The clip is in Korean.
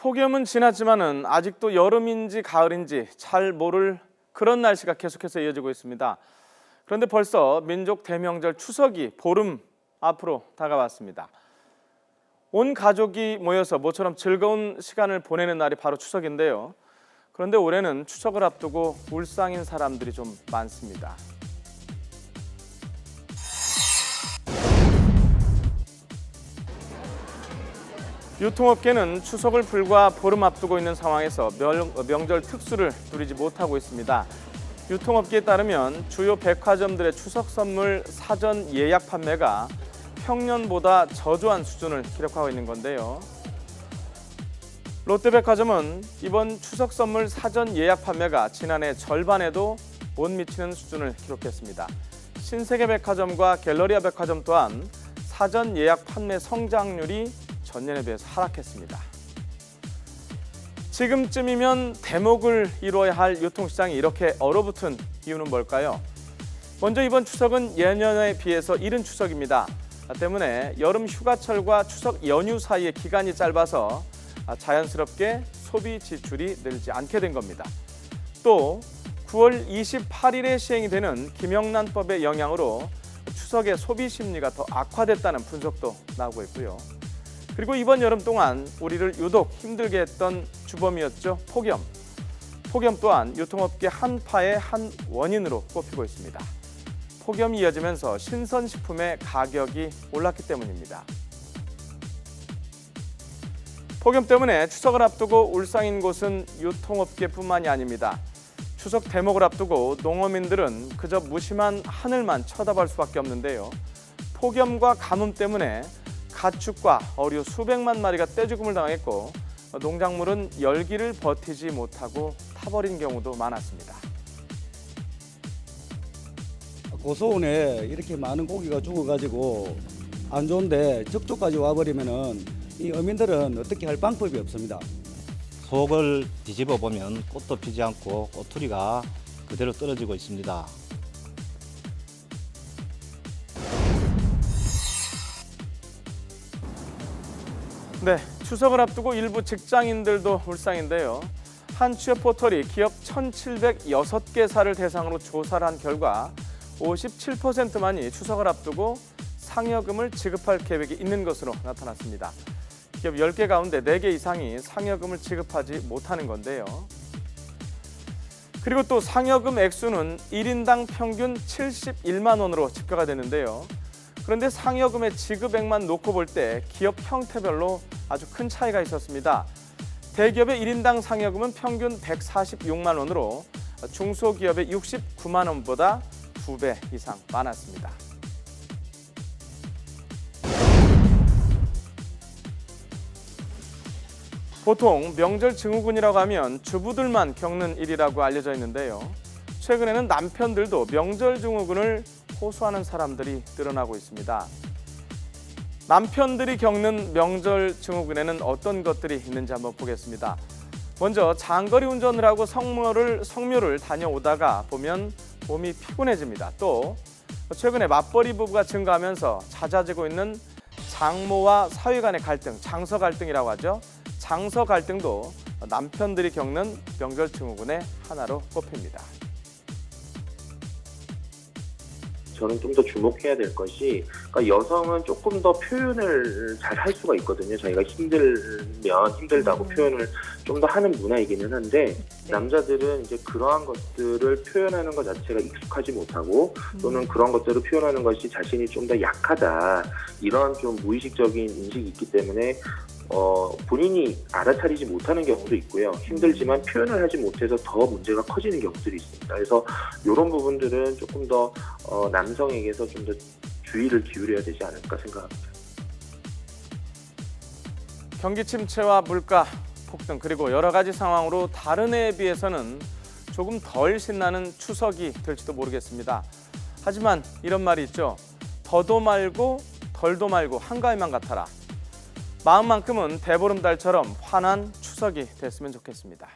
폭염은 지났지만은 아직도 여름인지 가을인지 잘 모를 그런 날씨가 계속해서 이어지고 있습니다. 그런데 벌써 민족 대명절 추석이 보름 앞으로 다가왔습니다. 온 가족이 모여서 모처럼 즐거운 시간을 보내는 날이 바로 추석인데요. 그런데 올해는 추석을 앞두고 울상인 사람들이 좀 많습니다. 유통업계는 추석을 불과 보름 앞두고 있는 상황에서 명절 특수를 누리지 못하고 있습니다. 유통업계에 따르면 주요 백화점들의 추석 선물 사전 예약 판매가 평년보다 저조한 수준을 기록하고 있는 건데요. 롯데백화점은 이번 추석 선물 사전 예약 판매가 지난해 절반에도 못 미치는 수준을 기록했습니다. 신세계백화점과 갤러리아 백화점 또한 사전 예약 판매 성장률이 전년에 비해서 하락했습니다. 지금쯤이면 대목을 이루어야 할 유통시장이 이렇게 얼어붙은 이유는 뭘까요? 먼저 이번 추석은 예년에 비해서 이른 추석입니다. 때문에 여름 휴가철과 추석 연휴 사이의 기간이 짧아서 자연스럽게 소비 지출이 늘지 않게 된 겁니다. 또 9월 28일에 시행이 되는 김영란법의 영향으로 추석의 소비 심리가 더 악화됐다는 분석도 나오고 있고요. 그리고 이번 여름 동안 우리를 유독 힘들게 했던 주범이었죠. 폭염. 폭염 또한 유통업계 한파의 한 원인으로 꼽히고 있습니다. 폭염이 이어지면서 신선식품의 가격이 올랐기 때문입니다. 폭염 때문에 추석을 앞두고 울상인 곳은 유통업계뿐만이 아닙니다. 추석 대목을 앞두고 농어민들은 그저 무심한 하늘만 쳐다볼 수밖에 없는데요. 폭염과 가뭄 때문에 가축과 어류 수백만 마리가 떼죽음을 당했고 농작물은 열기를 버티지 못하고 타버린 경우도 많았습니다. 고소온에 이렇게 많은 고기가 죽어가지고 안 좋은데 적조까지 와버리면은 이 어민들은 어떻게 할 방법이 없습니다. 속을 뒤집어 보면 꽃도 피지 않고 꼬투리가 그대로 떨어지고 있습니다. 네, 추석을 앞두고 일부 직장인들도 울상인데요. 한 취업 포털이 기업 1,706개사를 대상으로 조사를 한 결과 57%만이 추석을 앞두고 상여금을 지급할 계획이 있는 것으로 나타났습니다. 기업 10개 가운데 4개 이상이 상여금을 지급하지 못하는 건데요. 그리고 또 상여금 액수는 1인당 평균 71만 원으로 집계가 되는데요. 그런데 상여금의 지급액만 놓고 볼 때 기업 형태별로 아주 큰 차이가 있었습니다. 대기업의 1인당 상여금은 평균 146만 원으로 중소기업의 69만 원보다 2배 이상 많았습니다. 보통 명절 증후군이라고 하면 주부들만 겪는 일이라고 알려져 있는데요. 최근에는 남편들도 명절 증후군을 호소하는 사람들이 늘어나고 있습니다. 남편들이 겪는 명절 증후군에는 어떤 것들이 있는지 한번 보겠습니다. 먼저 장거리 운전을 하고 성묘를 다녀오다가 보면 몸이 피곤해집니다. 또 최근에 맞벌이 부부가 증가하면서 잦아지고 있는 장모와 사위 간의 갈등, 장서 갈등이라고 하죠. 장서 갈등도 남편들이 겪는 명절 증후군의 하나로 꼽힙니다. 저는 좀 더 주목해야 될 것이, 그러니까 여성은 조금 더 표현을 잘 할 수가 있거든요. 자기가 힘들면 힘들다고 표현을 좀 더 하는 문화이기는 한데, 남자들은 이제 그러한 것들을 표현하는 것 자체가 익숙하지 못하고, 또는 그런 것들을 표현하는 것이 자신이 좀 더 약하다, 이런 좀 무의식적인 인식이 있기 때문에 본인이 알아차리지 못하는 경우도 있고요. 힘들지만 표현을 하지 못해서 더 문제가 커지는 경우들이 있습니다. 그래서 이런 부분들은 조금 더 남성에게서 좀 더 주의를 기울여야 되지 않을까 생각합니다. 경기 침체와 물가 폭등 그리고 여러 가지 상황으로 다른 해에 비해서는 조금 덜 신나는 추석이 될지도 모르겠습니다. 하지만 이런 말이 있죠. 더도 말고 덜도 말고 한가위만 같아라. 마음만큼은 대보름달처럼 환한 추석이 됐으면 좋겠습니다.